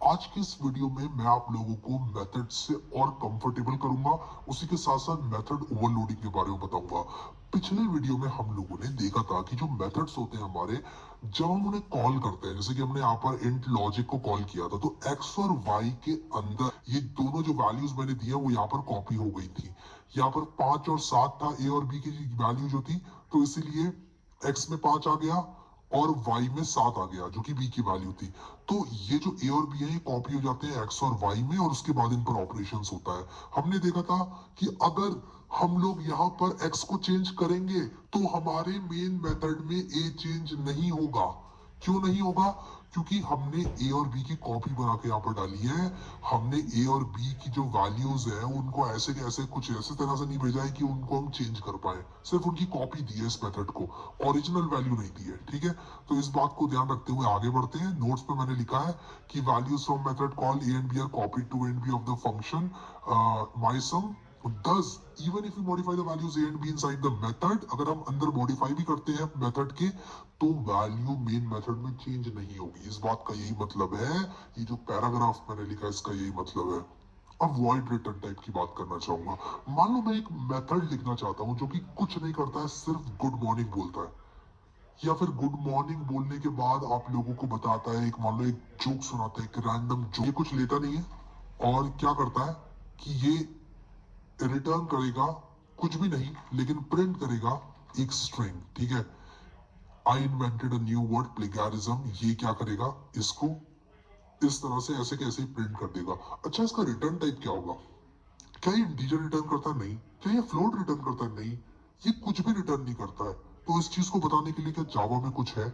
आज के इस वीडियो में मैं आप लोगों को मेथड से और कंफर्टेबल करूंगा, उसी के साथ साथ मेथड ओवरलोडिंग के बारे में बताऊंगा। पिछले वीडियो में हम लोगों ने देखा था कि जो मेथड्स होते हैं हमारे, जब हम उन्हें कॉल करते हैं, जैसे कि हमने यहाँ पर इंट लॉजिक को कॉल किया था, तो एक्स और वाई के अंदर ये दोनों जो वैल्यूज मैंने दिया वो यहाँ पर कॉपी हो गई थी। यहाँ पर 5 और 7 था, ए और बी की वैल्यू जो थी, तो इसीलिए एक्स में 5 आ गया और y में 7 आ गया, जो कि b की वैल्यू थी। तो ये जो a और b है ये कॉपी हो जाते हैं x और y में, और उसके बाद इन पर ऑपरेशंस होता है। हमने देखा था कि अगर हम लोग यहाँ पर x को चेंज करेंगे तो हमारे मेन मेथड में a चेंज नहीं होगा। क्यों नहीं होगा? क्योंकि हमने ए और बी की कॉपी बना के यहाँ पर डाली है। हमने ए और बी की जो वैल्यूज है उनको ऐसे के ऐसे कुछ ऐसे तरह से नहीं भेजा है कि उनको हम चेंज कर पाए, सिर्फ उनकी कॉपी दी है इस मेथड को, ओरिजिनल वैल्यू नहीं दी है। ठीक है, तो इस बात को ध्यान रखते हुए आगे बढ़ते हैं। नोट्स पे मैंने लिखा है कि values from method call A and B are copied to and B of the function my sum. Thus, even if we modify the values a and b inside the method, अगर हम अंदर modify भी करते हैं method के, तो value main method में change नहीं होगी। इस बात का यही मतलब है, ये जो पैराग्राफ मैंने लिखा है इसका यही मतलब है। अब वॉइड रिटर्न टाइप की बात करना चाहूंगा। मान लो मैं एक मेथड लिखना चाहता हूँ जो कि कुछ नहीं करता है, सिर्फ गुड मॉर्निंग बोलता है, या फिर गुड मॉर्निंग बोलने के बाद आप लोगों को बताता है, एक मान लो एक जोक सुनाता है, एक रैंडम जोक। ये कुछ लेता नहीं है और क्या करता है कि ये रिटर्न करेगा कुछ भी नहीं, लेकिन प्रिंट करेगा एक स्ट्रिंग। ठीक है, आई invented a new word plagiarism. ये क्या करेगा, इसको इस तरह से ऐसे कैसे ही प्रिंट कर देगा। अच्छा, इसका रिटर्न टाइप क्या होगा? क्या ये इंटीजर रिटर्न करता है? नहीं। क्या ये फ्लोट रिटर्न करता है? नहीं। ये कुछ भी रिटर्न नहीं करता है। तो इस चीज को बताने के लिए क्या जावा में कुछ है?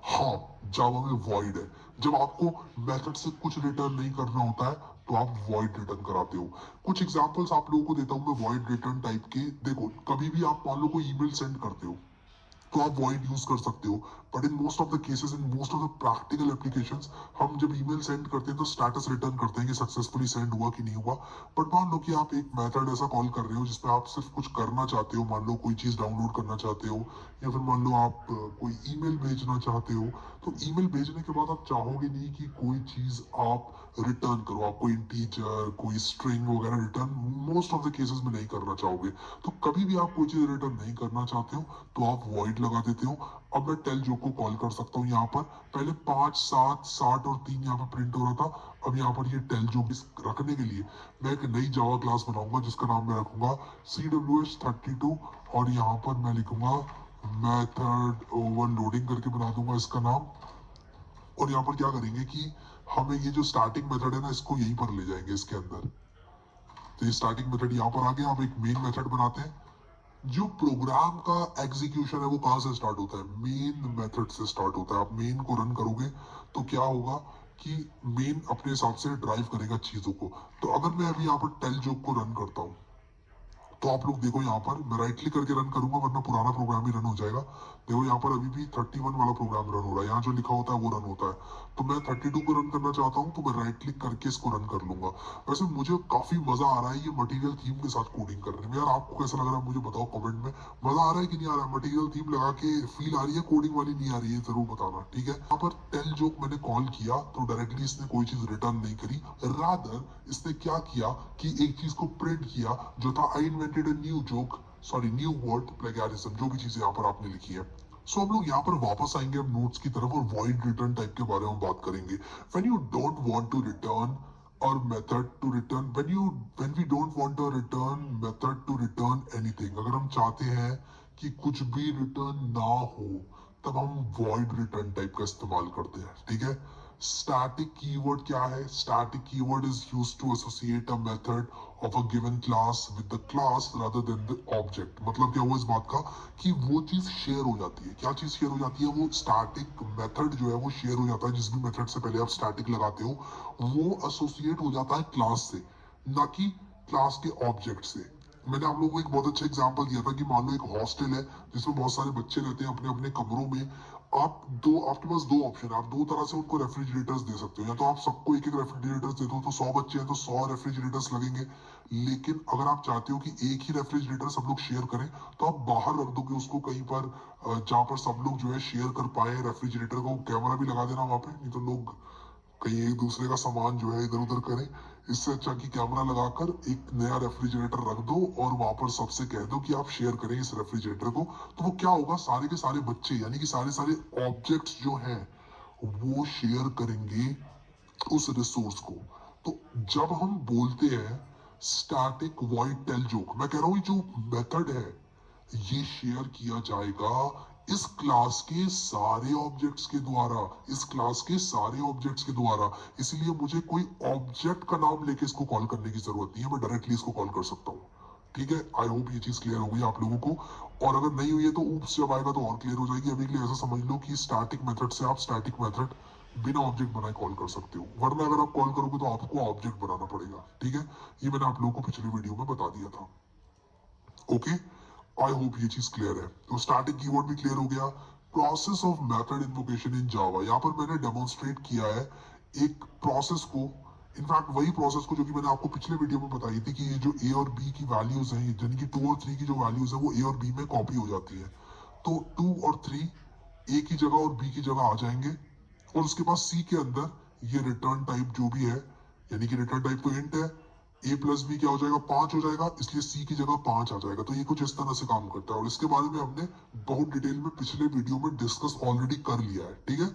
हाँ, जावा में वॉइड है। जब आपको मेथड से कुछ रिटर्न नहीं करना होता है तो आप वॉइड रिटर्न कराते हो। कुछ एग्जांपल्स आप लोगों को देता हूं मैं वॉइड रिटर्न टाइप के। देखो, कभी भी आप मान लो कोई ईमेल सेंड करते हो तो आप वॉइड यूज कर सकते हो, but in most of the cases, in most of the practical applications, हम जब ईमेल सेंड करते हैं तो स्टेटस रिटर्न करते हैं कि सक्सेसफुली सेंड हुआ कि नहीं हुआ। बट मान लो कि आप एक मेथड ऐसा कॉल कर रहे हो जिसमें आप सिर्फ कुछ करना चाहते हो, मान लो कोई चीज डाउनलोड करना चाहते हो, या फिर मान लो आप कोई ईमेल भेजना चाहते हो, तो ईमेल भेजने के बाद आप चाहोगे नहीं कि कोई चीज आप रिटर्न करो, आप कोई इंटीजर, कोई स्ट्रिंग वगैरह return most of the cases में नहीं करना चाहोगे। तो कभी भी आप कोई चीज रिटर्न नहीं करना चाहते हो तो आप वॉइड लगा देते हो। अब मैं टेल जो को कॉल कर सकता हूँ यहाँ पर। पहले 5, 7, 60 और 3 यहाँ पर प्रिंट हो रहा था, अब यहाँ पर ये टेल जो रखने के लिए मैं एक नई जावा क्लास बनाऊंगा जिसका नाम मैं रखूंगा CWS32, और यहाँ पर मैं लिखूंगा मेथड ओवरलोडिंग करके बना दूंगा इसका नाम। और यहाँ पर क्या करेंगे कि हमें ये जो स्टार्टिंग मेथड है ना, इसको यहीं पर ले जाएंगे इसके अंदर। तो ये स्टार्टिंग मेथड यहाँ पर आ गया। अब एक मेन मेथड बनाते हैं। जो प्रोग्राम का एग्जीक्यूशन है वो कहाँ से स्टार्ट होता है? मेन मेथड से स्टार्ट होता है। आप मेन को रन करोगे तो क्या होगा कि मेन अपने हिसाब से ड्राइव करेगा चीजों को। तो अगर मैं अभी यहाँ पर टेल जॉब को रन करता हूँ तो आप लोग देखो, यहाँ पर मैं राइट क्लिक करके रन करूंगा वरना पुराना प्रोग्राम ही रन हो जाएगा। देखो यहाँ पर अभी भी 31 वाला प्रोग्राम रन हो रहा है, यहाँ जो लिखा होता है वो रन होता है। तो मैं 32 को रन करना चाहता हूँ तो मैं राइट क्लिक करके इसको रन कर लूंगा। वैसे मुझे काफी मजा आ रहा है ये मटेरियल थीम के साथ कोडिंग करने में। यार आपको कैसा लग रहा है मुझे बताओ कमेंट में। मजा आ रहा है कि नहीं आ रहा है? मटेरियल थीम लगा के फील आ रही है, कोडिंग वाली नहीं आ रही है? जरूर बताना। ठीक है, यहाँ पर टेल जोक मैंने कॉल किया तो डायरेक्टली इसने कोई चीज रिटर्न नहीं करी, रादर इसने क्या किया कि एक चीज को प्रिंट किया जो था I invented a new joke, sorry new word plagiarism, जो भी चीजें यहाँ पर आपने लिखी है। सो हम लोग यहाँ पर वापस आएंगे अब नोट्स की तरफ और वॉइड रिटर्न टाइप के बारे में बात करेंगे। When you don't want to return और method to return, when we don't want to return method to return anything, अगर हम चाहते हैं कि कुछ भी रिटर्न ना हो तब हम वॉइड रिटर्न टाइप का इस्तेमाल करते हैं। ठीक है, स्टैटिक कीवर्ड क्या है? Static keyword is used to associate a method of a given class with the class rather than the object. मतलब क्या हुआ इस बात का कि वो चीज शेयर हो जाती है। क्या चीज शेयर हो जाती है? वो स्टैटिक मेथड जो है वो शेयर हो जाता है। जिस भी मेथड से पहले आप स्टैटिक लगाते हो वो एसोसिएट हो जाता है क्लास से, ना कि क्लास के ऑब्जेक्ट से। मैंने आप लोगों को एक बहुत अच्छा एग्जांपल दिया था कि मान लो एक हॉस्टल है जिसमें बहुत सारे बच्चे रहते हैं अपने अपने कमरों में। आपके पास दो ऑप्शन है, आप दो तरह से उनको रेफ्रिजरेटर्स दे सकते हो। या तो आप सबको एक एक रेफ्रिजरेटर्स दे दो, तो 100 बच्चे हैं तो 100 रेफ्रिजरेटर्स लगेंगे। लेकिन अगर आप चाहते हो कि एक ही रेफ्रिजरेटर सब लोग शेयर करें तो आप बाहर रख दोगे उसको कहीं पर, जहां पर सब लोग जो है शेयर कर पाए रेफ्रिजरेटर को। कैमरा भी लगा देना वहां पे, नहीं तो लोग कहीं एक दूसरे का सामान जो है इधर उधर करें। इससे अच्छा कि कैमरा लगाकर एक नया रेफ्रिजरेटर रख दो और वहां पर सबसे कह दो कि आप शेयर करें इस रेफ्रिजरेटर को। तो वो क्या होगा, सारे के सारे बच्चे यानी कि सारे सारे ऑब्जेक्ट्स जो हैं वो शेयर करेंगे उस रिसोर्स को। तो जब हम बोलते हैं स्टैटिक वॉइड टेल जोक, मैं कह रहा हूं ये जो मेथड है ये शेयर किया जाएगा इस क्लास के सारे ऑब्जेक्ट्स के द्वारा, इस क्लास के सारे ऑब्जेक्ट्स के द्वारा। इसलिए मुझे कोई ऑब्जेक्ट का नाम लेके इसको कॉल करने की जरूरत नहीं है, मैं डायरेक्टली इसको कॉल कर सकता हूँ। ठीक है, आई होप ये चीज क्लियर हो गई आप लोगों को। और अगर नहीं हुई है तो ऊप्स जब आएगा तो और क्लियर हो जाएगी। अभी के लिए ऐसा समझ लो कि स्टैटिक मेथड से आप स्टैटिक मेथड बिना ऑब्जेक्ट बनाए कॉल कर सकते हो, वरना अगर आप कॉल करोगे तो आपको ऑब्जेक्ट बनाना पड़ेगा। ठीक है, ये मैंने आप लोगों को पिछली वीडियो में बता दिया था। ओके, आई होप ये चीज क्लियर है। तो स्टैटिक कीवर्ड भी क्लियर हो गया। प्रोसेस ऑफ मेथड इन्वोकेशन इन जावा, यहाँ पर मैंने डेमोन्स्ट्रेट किया है एक प्रोसेस को, इनफैक्ट वही प्रोसेस को जो कि मैंने आपको पिछले वीडियो में बताई थी कि ये जो ए और बी की वैल्यूज हैं यानी कि 2 और 3 की जो वैल्यूज है वो ए और बी में कॉपी हो जाती है। तो 2 और 3 ए की जगह और बी की जगह आ जाएंगे और उसके बाद सी के अंदर ये रिटर्न टाइप जो भी है, यानी कि रिटर्न टाइप तो इंट है, ए प्लस बी क्या हो जाएगा 5 हो जाएगा, इसलिए सी की जगह 5 आ जाएगा। तो ये कुछ इस तरह से काम करता है और इसके बारे में हमने बहुत डिटेल में पिछले वीडियो में डिस्कस ऑलरेडी कर लिया है। ठीक है,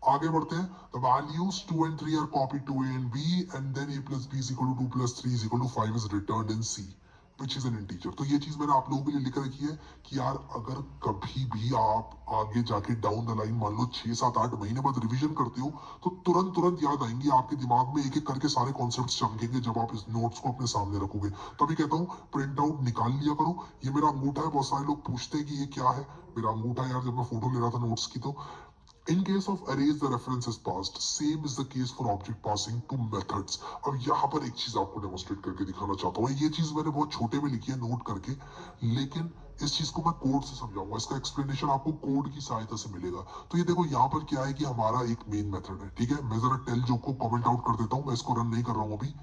आगे बढ़ते हैं। The values 2 and 3 are copy to A and B and then A plus B is equal to 2 plus 3 is equal to 5 is returned in C which is an integer. तो ये चीज मैंने आप लोगों के लिए लिख रखी है कि यार अगर कभी भी आप आगे जाके डाउन द लाइन मान लो 6 7 8 महीने बाद रिवीजन करते हो तो तुरंत तुरंत याद आएंगी आपके दिमाग में, एक एक करके सारे कॉन्सेप्ट्स चमकेंगे जब आप इस नोट्स को अपने सामने रखोगे। तभी कहता हूँ प्रिंट आउट निकाल लिया करो। ये मेरा अंगूठा है, बहुत सारे लोग पूछते हैं कि ये क्या है, मेरा अंगूठा यार जब मैं फोटो ले रहा था नोट्स की। तो in case of arrays the reference is passed, same is the case for object passing to methods। अब यहाँ पर एक चीज आपको डेमोस्ट्रेट करके दिखाना चाहता हूँ। ये चीज मैंने बहुत छोटे में लिखी है नोट करके, लेकिन इस चीज को मैं कोड से समझाऊंगा, इसका एक्सप्लेनेशन आपको कोड की सहायता से मिलेगा। तो ये देखो यहाँ पर क्या है कि हमारा एक मेन मेथड है। ठीक है, मैं जरा टेल जो को कमेंट आउट कर देता हूँ, मैं इसको रन नहीं कर रहा हूँ अभी।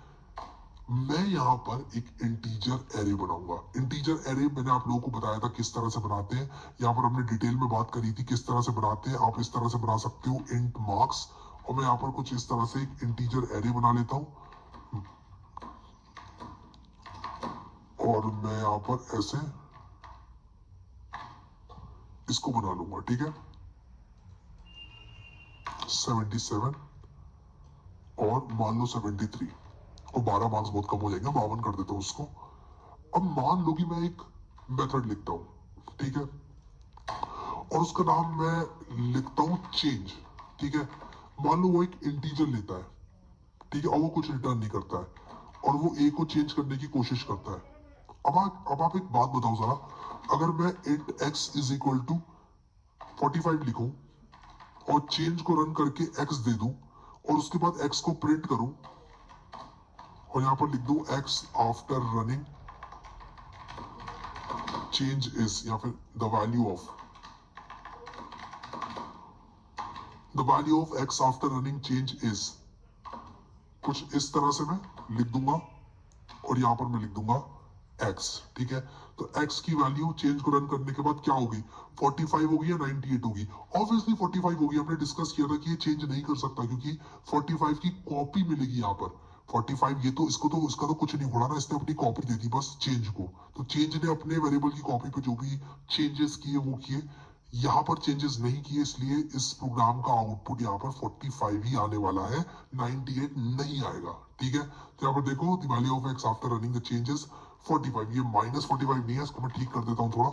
मैं यहाँ पर एक इंटीजर एरे बनाऊंगा। इंटीजर एरे मैंने आप लोगों को बताया था किस तरह से बनाते हैं, यहाँ पर हमने डिटेल में बात करी थी किस तरह से बनाते हैं। आप इस तरह से बना सकते हो इंट मार्क्स, और मैं यहाँ पर कुछ इस तरह से एक इंटीजर एरे बना लेता हूँ और मैं यहाँ पर ऐसे इसको बना लूंगा। ठीक है, 77 और मान लो 73 और 12 मार्क्स बहुत कम हो जाएंगे, 52 कर देता हूँ उसको। अब मान लो कि मैं एक मेथड लिखता हूँ, ठीक है, और उसका नाम मैं लिखता हूँ चेंज। ठीक है, मान लो वो एक इंटीजर लेता है, ठीक है, और वो कुछ रिटर्न नहीं करता है और वो ए को चेंज करने की कोशिश करता है। अब आप एक बात बताओ जरा, अगर मैं int X is equal to 45 लिखूं और चेंज को रन करके एक्स दे दूं और उसके बाद एक्स को प्रिंट करूं और यहां पर लिख दूं x after running change is, या फिर the value of x after running change is, कुछ इस तरह से मैं लिख दूंगा और यहां पर मैं लिख दूंगा x। ठीक है, तो x की वैल्यू चेंज को रन करने के बाद क्या होगी, 45 होगी या 98 होगी। ऑब्वियसली 45 होगी, हमने डिस्कस किया था कि ये चेंज नहीं कर सकता क्योंकि 45 की कॉपी मिलेगी यहाँ पर। 45 ये तो इसको तो उसका तो कुछ नहीं उड़ा ना, इसने अपनी कॉपी दे दी बस चेंज को। तो चेंज ने अपने वेरिएबल की कॉपी पे जो भी चेंजेस किए वो किए, यहाँ पर चेंजेस नहीं किए, इसलिए इस प्रोग्राम का आउटपुट यहाँ पर 45 ही आने वाला है, 98 नहीं आएगा। ठीक है, तो यहाँ पर देखो the value of x after running the changes 45, ये -45 नहीं है, इसको मैं ठीक कर देता हूँ थोड़ा,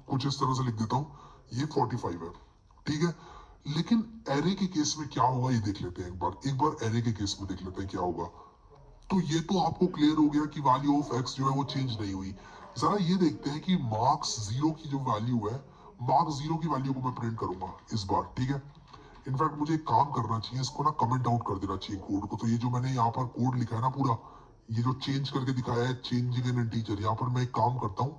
कुछ इस तरह से लिख देता हूँ, ये 45 है। ठीक है, लेकिन एरे के केस में क्या होगा ये देख लेते हैं एक बार एरे के केस में देख लेते हैं क्या होगा। तो ये तो आपको क्लियर हो गया कि वैल्यू ऑफ एक्स जो है वो चेंज नहीं हुई। जरा ये देखते हैं कि मार्क्स 0 की जो वैल्यू है, मार्क्स 0 की वैल्यू को मैं प्रिंट करूंगा इस बार। ठीक है, इनफैक्ट मुझे एक काम करना चाहिए, इसको ना कमेंट आउट कर देना चाहिए कोड को। तो ये जो मैंने यहाँ पर कोड लिखा है ना पूरा, ये जो चेंज करके दिखाया है चेंजिंग एन इंटीजर, यहाँ पर मैं एक काम करता हूँ,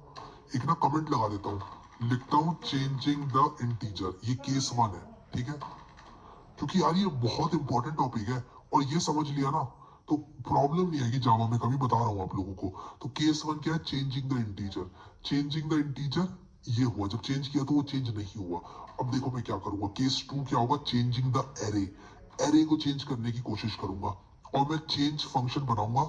एक ना कमेंट लगा देता हूँ, लिखता हूँ चेंजिंग द इंटीजर, ये केस 1 है। ठीक है, क्योंकि यार ये बहुत इंपॉर्टेंट टॉपिक है और ये समझ लिया ना तो प्रॉब्लम नहीं आएगी जावा में, कभी बता रहा हूँ आप लोगों को। तो केस 1 क्या है, changing the integer. Changing the integer ये हुआ, जब चेंज किया तो वो चेंज नहीं हुआ। अब देखो मैं क्या करूंगा, केस 2 क्या होगा, चेंजिंग द एरे। एरे को चेंज करने की कोशिश करूंगा और मैं चेंज फंक्शन बनाऊंगा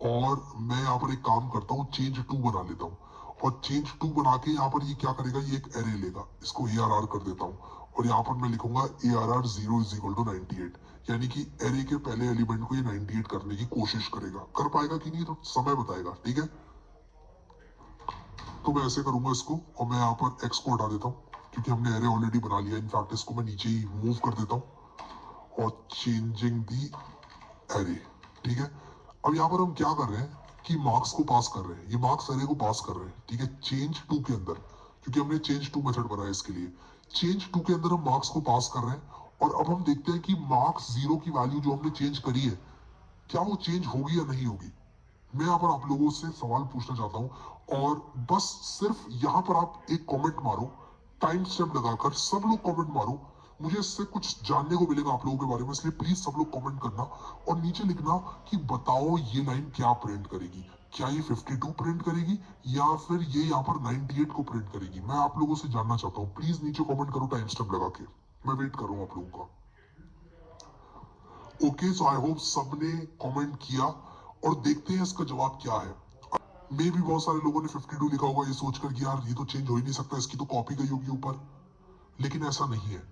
और मैं यहाँ पर एक काम करता हूँ, चेंज टू बना लेता हूँ और चेंज टू बना के यहाँ पर ये क्या करेगा, ये एक एरे लेगा, इसको ए आर आर कर देता हूँ और यहाँ पर मैं लिखूंगा ए आर आर 0 = 98, यानी कि एरे के पहले एलिमेंट को ये 98 करने की कोशिश करेगा। कर पाएगा कि नहीं तो समय बताएगा, ठीक है। तो मैं ऐसे करूंगा इसको और मैं यहाँ पर एक्स को हटा देता हूँ क्योंकि हमने एरे ऑलरेडी बना लिया। इनफैक्ट इसको मैं नीचे ही मूव कर देता हूँ और चेंजिंग दी एरे, ठीक है। अब यहाँ पर हम क्या कर रहे हैं कि मार्क्स को पास कर रहे हैं, ये मार्क्स एरे को पास कर रहे हैं, ठीक है, चेंज टू के अंदर, क्योंकि हमने चेंज टू मेथड बनाया इसके लिए। चेंज टू के अंदर हम मार्क्स को पास कर रहे हैं और अब हम देखते हैं कि मार्क्स 0 की वैल्यू जो हमने चेंज करी है, क्या वो चेंज होगी या नहीं होगी। मैं यहाँ पर आप लोगों से सवाल पूछना चाहता हूँ और बस सिर्फ यहाँ पर आप एक कमेंट मारो, टाइम स्टैम्प लगाकर सब लोग कमेंट मारो, मुझे इससे कुछ जानने को मिलेगा आप लोगों के बारे में, इसलिए प्लीज सब लोग कमेंट करना और नीचे लिखना कि बताओ ये लाइन क्या प्रिंट करेगी, क्या ये 52 प्रिंट करेगी या फिर ये यहाँ पर 98 को प्रिंट करेगी। मैं आप लोगों से जानना चाहता हूँ, प्लीज नीचे कमेंट करो टाइम स्टैम्प लगा के, मैं वेट कर रहा हूँ आप लोगों का। ओके, सो आई होप सबने कमेंट किया और देखते हैं इसका जवाब क्या है। मे भी बहुत सारे लोगों ने 52 लिखा होगा ये सोचकर कि यार ये तो चेंज हो ही नहीं सकता, इसकी तो कॉपी गई होगी ऊपर, लेकिन ऐसा नहीं है,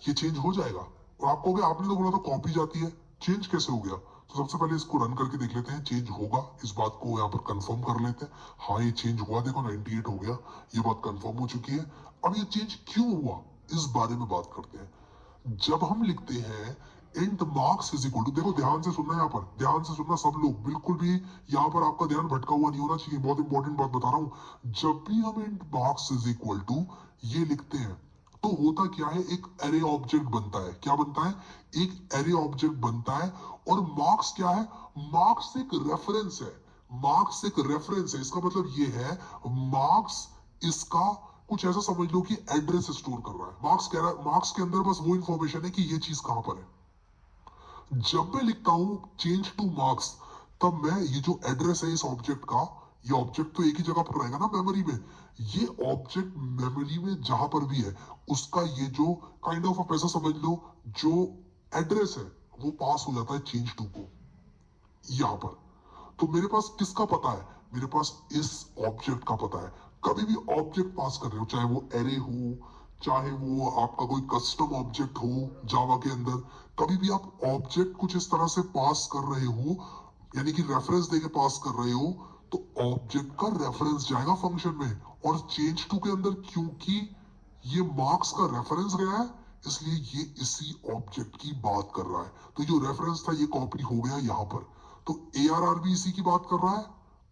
ये चेंज हो जाएगा। और आप कहोगे आपने तो बोला था कॉपी जाती है, चेंज कैसे हो गया। तो सबसे पहले इसको रन करके देख लेते हैं, चेंज होगा, इस बात को यहाँ पर कंफर्म कर लेते हैं। हाँ ये चेंज हुआ, देखो 98 हो गया, ये बात कंफर्म हो चुकी है। अब ये चेंज क्यों हुआ इस बारे में बात करते हैं। जब हम लिखते हैं int marks is equal to, देखो ध्यान से सुनना, यहाँ पर ध्यान से सुनना सब लोग, बिल्कुल भी यहाँ पर आपका ध्यान भटका हुआ नहीं होना चाहिए, बहुत इंपॉर्टेंट बात बता रहा हूं। जब भी हम int marks is equal to ये लिखते हैं तो होता क्या है, एक एरे ऑब्जेक्ट बनता है। क्या बनता है, एक एरे ऑब्जेक्ट बनता है। और मार्क्स क्या है, मार्क्स एक रेफरेंस है, मार्क्स एक रेफरेंस है। इसका मतलब ये है मार्क्स इसका कुछ ऐसा समझ लो कि एड्रेस स्टोर कर रहा है। मार्क्स कह रहा है, मार्क्स के अंदर बस वो इंफॉर्मेशन है कि ये चीज कहां पर है। जब मैं लिखता हूं चेंज टू मार्क्स, तब मैं ये जो एड्रेस है इस ऑब्जेक्ट का, ये ऑब्जेक्ट तो एक ही जगह पर रहेगा ना मेमोरी में, ये ऑब्जेक्ट मेमोरी में जहां पर भी है उसका ये जो काइंड ऑफ आप ऐसा समझ लो जो एड्रेस है वो पास हो जाता है चेंज टू को यहां पर। तो मेरे पास किसका पता है, मेरे पास इस ऑब्जेक्ट का पता है। कभी भी ऑब्जेक्ट पास कर रहे हो, चाहे वो एरे हो, चाहे वो आपका कोई कस्टम ऑब्जेक्ट हो जावा के अंदर, कभी भी आप ऑब्जेक्ट कुछ इस तरह से पास कर रहे हो, यानी कि रेफरेंस देके पास कर रहे हो, तो ऑब्जेक्ट का रेफरेंस जाएगा फंक्शन में। और चेंज टू के अंदर क्योंकि ये मार्क्स का रेफरेंस गया है, इसलिए ये इसी ऑब्जेक्ट की बात कर रहा है। तो जो रेफरेंस था ये कॉपी हो गया यहां पर। तो ए आर आर भी इसी की बात कर रहा है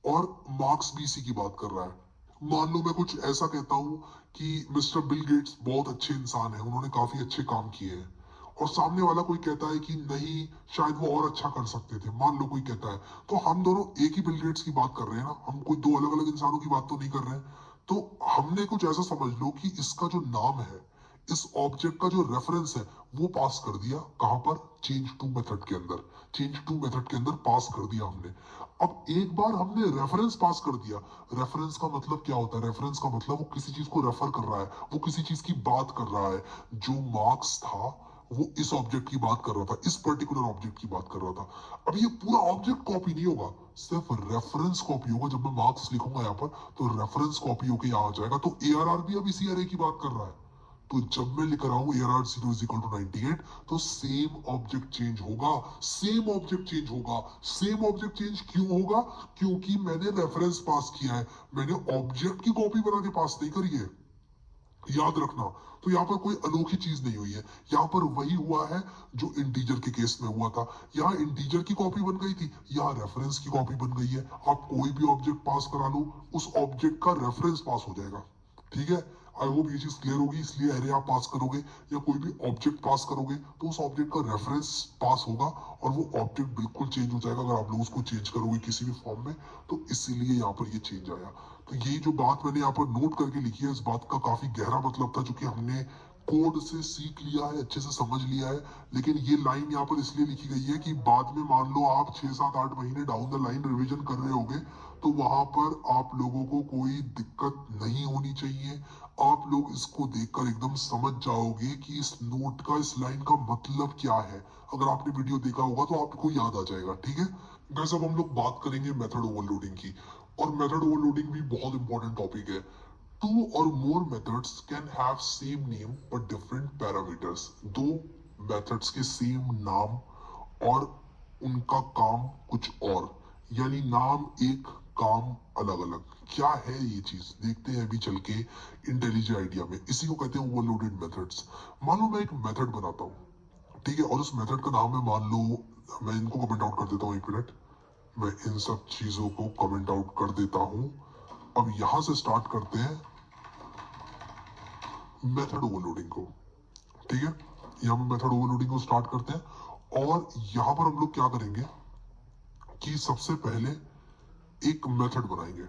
और मार्क्स भी इसी की बात कर रहा है। मान लो मैं कुछ ऐसा कहता हूं कि मिस्टर बिल गेट्स बहुत अच्छे इंसान है, उन्होंने काफी अच्छे काम किए हैं, और सामने वाला कोई कहता है कि नहीं शायद वो और अच्छा कर सकते थे, मान लो कोई कहता है, तो हम दोनों एक ही बिल गेट्स की बात कर रहे हैं ना, हम कोई दो अलग अलग इंसानों की बात तो नहीं कर रहे हैं। तो हमने कुछ ऐसा समझ लो कि इसका जो नाम है, इस ऑब्जेक्ट का जो रेफरेंस है वो पास कर दिया कहां पर, चेंज टू मेथड के अंदर। चेंज टू मेथड के अंदर पास कर दिया हमने। अब एक बार हमने रेफरेंस पास कर दिया, रेफरेंस का मतलब क्या होता है, रेफरेंस का मतलब वो किसी चीज को रेफर कर रहा है, वो किसी चीज की बात कर रहा है। जो मार्क्स था वो इस ऑब्जेक्ट की बात कर रहा था, इस पर्टिकुलर ऑब्जेक्ट की बात कर रहा था। अब ये पूरा ऑब्जेक्ट कॉपी नहीं होगा, सिर्फ रेफरेंस कॉपी होगा। जब मैं मार्क्स लिखूंगा यहाँ पर तो रेफरेंस कॉपी होके यहाँ आ जाएगा। तो ए आर आर भी अब इसी एरे की बात कर रहा है। तो जब मैं लिख रहा हूं ए आर आर 0 = 98, तो सेम ऑब्जेक्ट चेंज होगा, सेम ऑब्जेक्ट चेंज होगा। सेम ऑब्जेक्ट चेंज क्यों होगा, क्योंकि मैंने रेफरेंस पास किया है, मैंने ऑब्जेक्ट की कॉपी बना के पास नहीं करी है, याद रखना। तो यहाँ पर कोई अनोखी चीज नहीं हुई है, यहाँ पर वही हुआ है जो इंटीजर के केस में हुआ था। यहाँ इंटीजर की कॉपी बन गई थी, यहाँ रेफरेंस की कॉपी बन गई है। आप कोई भी ऑब्जेक्ट पास करा लो, उस ऑब्जेक्ट का रेफरेंस पास हो जाएगा, ठीक है। आई होप ये चीज क्लियर होगी। इसलिए एरे आप पास करोगे या कोई भी ऑब्जेक्ट पास करोगे तो उस ऑब्जेक्ट का रेफरेंस पास होगा और वो ऑब्जेक्ट बिल्कुल चेंज हो जाएगा अगर आप लोग उसको चेंज करोगे किसी भी फॉर्म में। तो इसीलिए यहाँ पर ये चेंज आया। तो ये जो बात मैंने यहाँ पर नोट करके लिखी है, इस बात का काफी गहरा मतलब था जो कि हमने कोड से सीख लिया है, अच्छे से समझ लिया है, लेकिन ये लाइन यहाँ पर इसलिए लिखी गई है कि बाद में मान लो आप 6 7 8 महीने डाउन द लाइन रिवीजन कर रहे होगे, तो वहां पर आप लोगों को कोई दिक्कत नहीं होनी चाहिए। आप लोग इसको देखकर एकदम समझ जाओगे कि इस नोट का, इस लाइन का मतलब क्या है। अगर आपने वीडियो देखा होगा तो आपको याद आ जाएगा, ठीक है। वैसे अब हम लोग बात करेंगे मेथड ओवरलोडिंग की, और मेथड ओवरलोडिंग भी बहुत इंपॉर्टेंट टॉपिक है। Two or more methods can have same name but different parameters. दो methods के same नाम और उनका काम कुछ और, यानी नाम एक, काम अलग अलग। क्या है ये चीज, देखते हैं अभी चल के इंटेलिजेंट आइडिया में। इसी को कहते हैं ओवरलोडेड मेथड्स। मान लो मैं एक मेथड बनाता हूँ, ठीक है, और उस मेथड का नाम है, मान लो, मैं इनको कमेंट आउट कर देता हूँ, एक मिनट, मैं इन सब चीजों को कमेंट आउट कर देता हूँ। अब यहां से स्टार्ट करते हैं मेथड ओवरलोडिंग को, ठीक है। यहाँ पे मेथड ओवरलोडिंग को स्टार्ट करते हैं, और यहाँ पर हम लोग क्या करेंगे कि सबसे पहले एक मेथड बनाएंगे।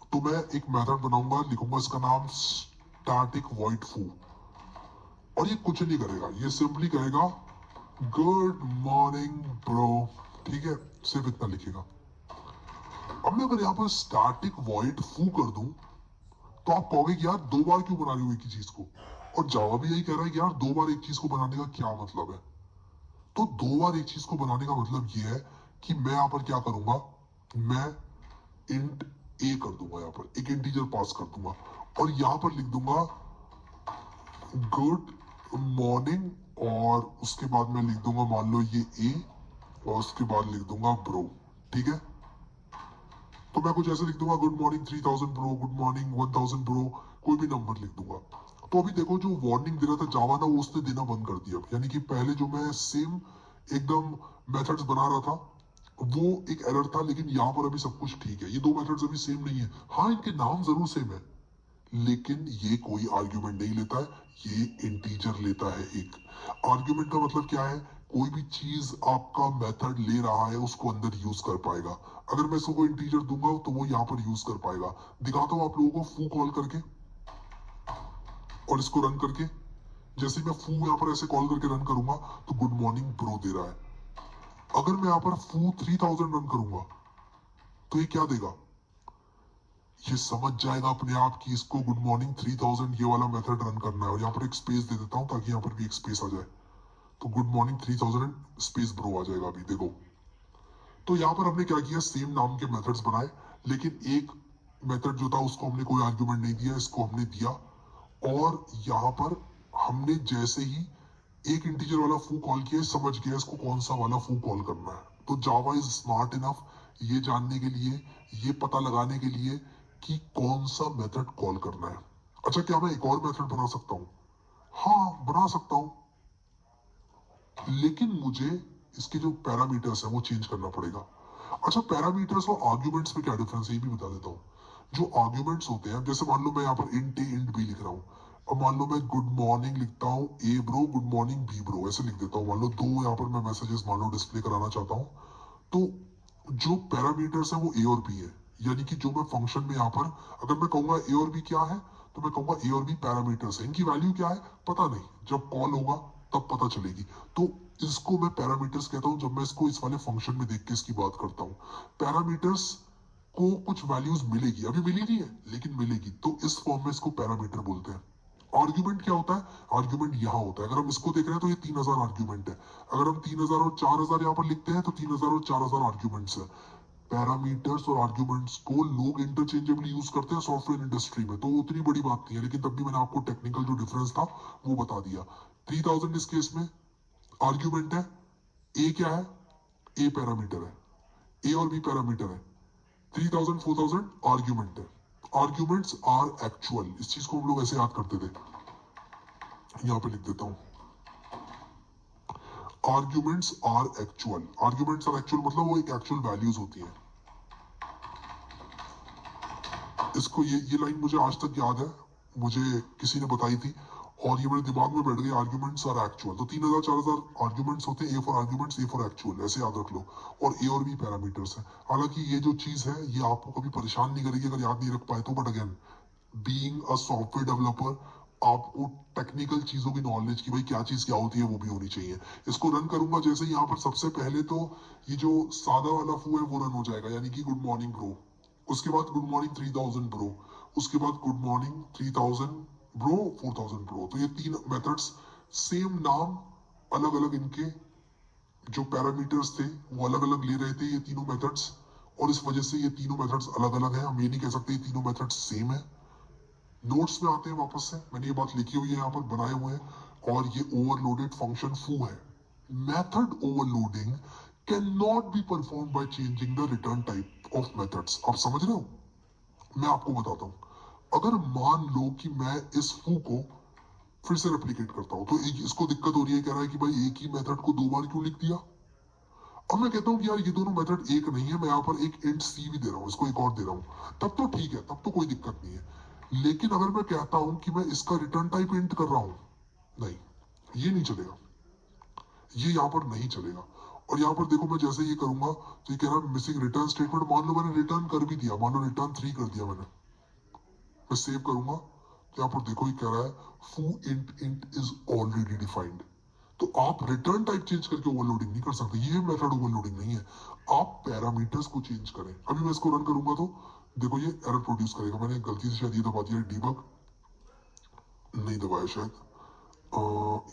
तो मैं एक मेथड बनाऊंगा, लिखूंगा इसका नाम स्टैटिक वॉइड फू, और ये कुछ नहीं करेगा, ये सिंपली कहेगा गुड मॉर्निंग ब्रो, ठीक है, सिर्फ इतना लिखेगा। अब मैं अगर यहाँ पर स्टैटिक वॉइड फू कर दूं, तो आप कहोगे कि यार दो बार क्यों बना रहे हो एक ही चीज को, और जवाब भी यही कह रहा है कि यार दो बार एक चीज को बनाने का क्या मतलब है। तो दो बार एक चीज को बनाने का मतलब ये है कि मैं यहाँ पर क्या करूंगा, मैं इंट ए कर दूंगा, यहाँ पर एक इंटीजर पास कर दूंगा, और यहाँ पर लिख दूंगा गुड मॉर्निंग, और उसके बाद मैं लिख दूंगा मान लो ये ए, और उसके बाद लिख दूंगा ब्रो, ठीक है। तो मैं कुछ ऐसे लिख दूंगा, good morning 3000 bro, good morning 1000 bro, कोई भी नंबर लिख दूंगा। तो अभी देखो जो वार्निंग दे रहा था जावा ना, वो उसने देना बंद कर दिया। यानी कि पहले जो मैं सेम एकदम मेथड्स बना रहा था, वो एक एरर था, लेकिन यहाँ पर अभी सब कुछ ठीक है। ये दो मेथड्स अभी सेम नहीं है, हाँ इनके नाम जरूर सेम है, लेकिन ये कोई आर्ग्यूमेंट नहीं लेता है, ये इंटीजर लेता है एक। आर्ग्यूमेंट का मतलब क्या है, कोई भी चीज आपका मेथड ले रहा है उसको अंदर यूज कर पाएगा। अगर मैं इसको कोई इंटीजर दूंगा तो वो यहाँ पर यूज कर पाएगा। दिखाता हूँ आप लोगों को फू कॉल करके और इसको रन करके। जैसे ही मैं फू यहाँ पर ऐसे कॉल करके रन करूंगा तो गुड मॉर्निंग ब्रो दे रहा है। अगर मैं यहाँ पर फू 3000 रन करूंगा तो ये क्या देगा, ये समझ जाएगा अपने आप कि इसको गुड मॉर्निंग 3000 ये वाला मेथड रन करना है। और यहाँ पर एक स्पेस दे देता हूँ ताकि यहाँ पर भी एक स्पेस आ जाए, तो गुड मॉर्निंग 3000 स्पेस ब्रो आ जाएगा अभी देखो। तो यहाँ पर हमने क्या किया, सेम नाम के मेथड्स बनाए, लेकिन एक मेथड जो था उसको हमने कोई आर्ग्यूमेंट नहीं दिया, इसको हमने दिया। और यहाँ पर हमने जैसे ही एक इंटीजर वाला फू कॉल किया, समझ गया इसको कौन सा वाला फू कॉल करना है। तो जावा इज स्मार्ट इनफ ये जानने के लिए, ये पता लगाने के लिए कि कौन सा मेथड कॉल करना है। अच्छा, क्या मैं एक और मेथड बना सकता हूँ? हाँ बना सकता हूँ, लेकिन मुझे इसके जो पैरामीटर्स है वो चेंज करना पड़ेगा। अच्छा, पैरामीटर्स और आर्ग्यूमेंट्स में क्या डिफरेंस है ये भी बता देता हूँ। जो आर्ग्यूमेंट्स होते हैं, जैसे मान लो मैं यहाँ पर इंट ए इंट बी लिख रहा हूँ, अब मान लो मैं गुड मॉर्निंग लिखता हूँ A bro, good morning B bro, ऐसे लिख देता हूँ। मान लो दो यहाँ पर मैं मैसेजेस मान लो डिस्प्ले कराना चाहता हूँ, तो जो पैरामीटर्स है वो ए और बी है। यानी कि जो मैं फंक्शन में यहाँ पर अगर मैं कहूंगा ए और बी क्या है, तो मैं कहूंगा ए और बी पैरामीटर्स है, इनकी वैल्यू क्या है पता नहीं, जब कॉल होगा तब पता चलेगी। तो इसको मैं पैरामीटर्स कहता हूं, जब मैं इसको इस वाले फंक्शन में देख के इसकी बात करता हूं। पैरामीटर्स को कुछ वैल्यूज मिलेगी, अभी मिली नहीं है लेकिन मिलेगी, तो इस फॉर्म में इसको पैरामीटर बोलते हैं। आर्ग्यूमेंट क्या होता है, आर्ग्यूमेंट यहाँ होता है। अगर हम इसको देख रहे हैं तो ये 3000 आर्ग्यूमेंट है। अगर हम 3000 और 4000 यहाँ पर लिखते हैं तो 3000 और 4000 आर्ग्यूमेंट्स है। पैरामीटर्स और आर्ग्यूमेंट्स को लोग इंटरचेंजेबली यूज करते हैं सॉफ्टवेयर इंडस्ट्री में, तो उतनी बड़ी बात नहीं है, लेकिन तब भी मैंने आपको टेक्निकल जो डिफरेंस था वो बता दिया। 3000 इस केस में आर्ग्यूमेंट है, ए क्या है, ए पैरामीटर है, ए और बी पैरामीटर है, 3000 4000 आर्ग्यूमेंट है। आर्ग्यूमेंट्स आर एक्चुअल, इस चीज को हम लोग ऐसे याद करते थे, यहां पे लिख देता हूं, arguments are actual. Arguments are actual मतलब वो एक एक्चुअल वैल्यूज होती है। इसको ये लाइन मुझे आज तक याद है, मुझे किसी ने बताई थी और ये मेरे दिमाग में बैठ गई, आर्ग्यूमेंट्स आर एक्चुअल। तो 3000 4000 आर्ग्यूमेंट्स होते हैं, A for arguments, A for actual, ऐसे याद रख लो। और ए और बी पैरामीटर्स है। हालांकि ये जो चीज है ये आपको कभी परेशान नहीं करेगी अगर याद नहीं रख पाए तो, but again being a software developer आपको टेक्निकल चीजों की नॉलेज की भाई क्या चीज क्या होती है वो भी होनी चाहिए। इसको रन करूंगा जैसे यहाँ पर सबसे पहले तो ये जो सादा वाला फू है वो रन हो जाएगा, यानी कि गुड मॉर्निंग ब्रो। उसके बाद गुड मॉर्निंग 3000 ब्रो। उसके बाद गुड मॉर्निंग 3000 ब्रो, 4000 ब्रो। तो ये तीन मेथड्स, सेम नाम, अलग अलग इनके जो पैरामीटर्स थे वो अलग अलग ले रहे थे ये तीनों मेथड्स। और इस वजह से ये तीनों मेथड्स अलग अलग हैं। हम ये नहीं कह सकते ये तीनों मेथड्स सेम है। नोट्स में आते हैं वापस से, मैंने ये बात लिखी हुई है यहाँ पर, बनाए हुए हैं। और ये ओवरलोडेड फंक्शन फू है। Method overloading can not be perform by changing the return type of methods. आप समझ रहे हो? मैं आपको बताता हूं। अगर मान लो कि मैं इस फू को फिर से रेप्लिकेट करता हूं, तो एक इसको दिक्कत हो रही है, कह रहा है कि भाई एक ही मेथड को दो बार क्यों लिख दिया। अब मैं कहता हूँ कि यार ये दोनों मेथड एक नहीं है, मैं यहाँ पर एक इंट सी भी दे रहा हूँ, इसको एक और दे रहा हूँ, तब तो ठीक है, तब तो कोई दिक्कत नहीं है। लेकिन अगर मैं कहता हूँ कि मैं इसका रिटर्न टाइप इंट कर रहा हूँ, नहीं, ये नहीं चलेगा, ये यहाँ पर नहीं चलेगा। और यहाँ पर देखो मैं जैसे ये करूंगा तो ये कह रहा है मिसिंग रिटर्न स्टेटमेंट। मान लो मैंने रिटर्न कर भी दिया, मान लो रिटर्न 3 कर दिया मैंने, मैं सेव करूंगा तो यहाँ पर देखो ये कह रहा है फू int int is already defined. तो आप रिटर्न टाइप चेंज करके ओवरलोडिंग नहीं कर सकते, ये मेथड ओवरलोडिंग नहीं है। आप पैरामीटर्स को चेंज करें। अभी मैं इसको रन करूंगा तो देखो ये एरर प्रोड्यूस करेगा। मैंने गलती से शायद ये दबा दिया डीबग, नहीं दबाया शायद।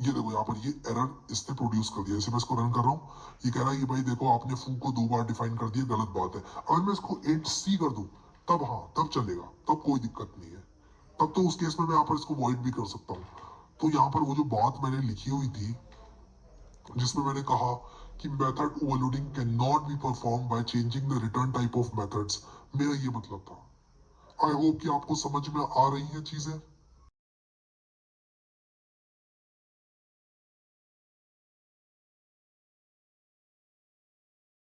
ये देखो यहाँ पर ये एरर इसने प्रोड्यूस कर दिया। जैसे मैं इसको रन कर रहा हूँ, ये कह रहा है कि भाई देखो आपने फू को दो बार डिफाइन कर दिया, गलत बात है। अगर मैं इसको इंट सी कर दूं तब हाँ, तब चलेगा, तब कोई दिक्कत नहीं है। तब तो उस केस में मैं यहाँ पर इसको वॉइड भी कर सकता हूँ। तो यहाँ पर वो जो बात मैंने लिखी हुई थी जिसमें मैंने कहा कि method overloading can not be perform by changing the return type of methods, मेरा ये मतलब था। आई होप कि आपको समझ में आ रही है चीजें।